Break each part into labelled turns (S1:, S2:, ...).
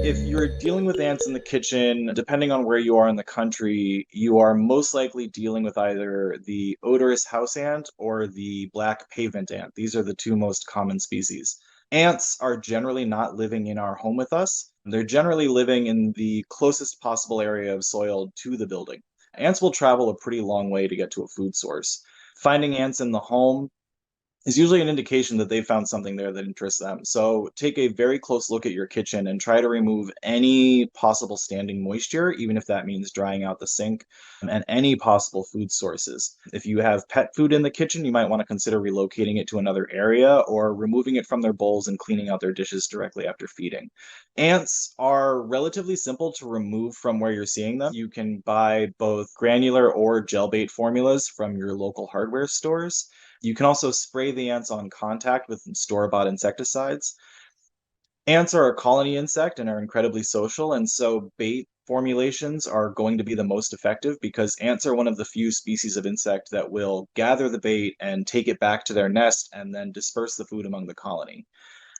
S1: If you're dealing with ants in the kitchen, depending on where you are in the country, you are most likely dealing with either the odorous house ant or the black pavement ant. These are the two most common species. Ants are generally not living in our home with us. They're generally living in the closest possible area of soil to the building. Ants will travel a pretty long way to get to a food source. Finding ants in the home is usually an indication that they found something there that interests them. So take a very close look at your kitchen and try to remove any possible standing moisture, even if that means drying out the sink, and any possible food sources. If you have pet food in the kitchen, you might want to consider relocating it to another area or removing it from their bowls and cleaning out their dishes directly after feeding. Ants are relatively simple to remove from where you're seeing them. You can buy both granular or gel bait formulas from your local hardware stores. You can also spray the ants on contact with store-bought insecticides. Ants are a colony insect and are incredibly social, and so bait formulations are going to be the most effective because ants are one of the few species of insect that will gather the bait and take it back to their nest and then disperse the food among the colony.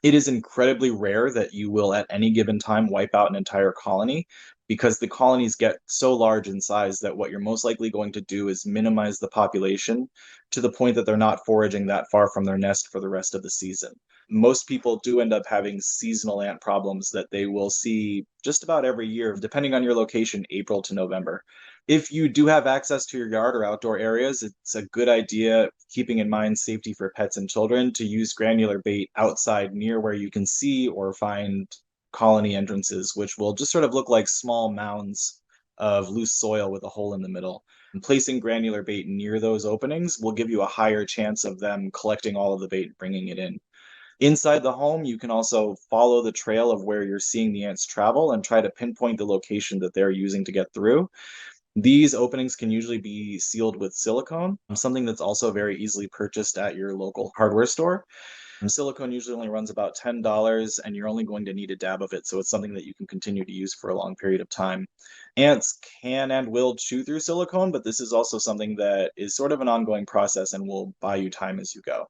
S1: It is incredibly rare that you will at any given time wipe out an entire colony because the colonies get so large in size that what you're most likely going to do is minimize the population to the point that they're not foraging that far from their nest for the rest of the season. Most people do end up having seasonal ant problems that they will see just about every year, depending on your location, April to November. If you do have access to your yard or outdoor areas, it's a good idea, keeping in mind safety for pets and children, to use granular bait outside near where you can see or find colony entrances, which will just sort of look like small mounds of loose soil with a hole in the middle. And placing granular bait near those openings will give you a higher chance of them collecting all of the bait and bringing it in. Inside the home, you can also follow the trail of where you're seeing the ants travel and try to pinpoint the location that they're using to get through. These openings can usually be sealed with silicone, something that's also very easily purchased at your local hardware store. And silicone usually only runs about $10, and you're only going to need a dab of it, so it's something that you can continue to use for a long period of time. Ants can and will chew through silicone, but this is also something that is sort of an ongoing process and will buy you time as you go.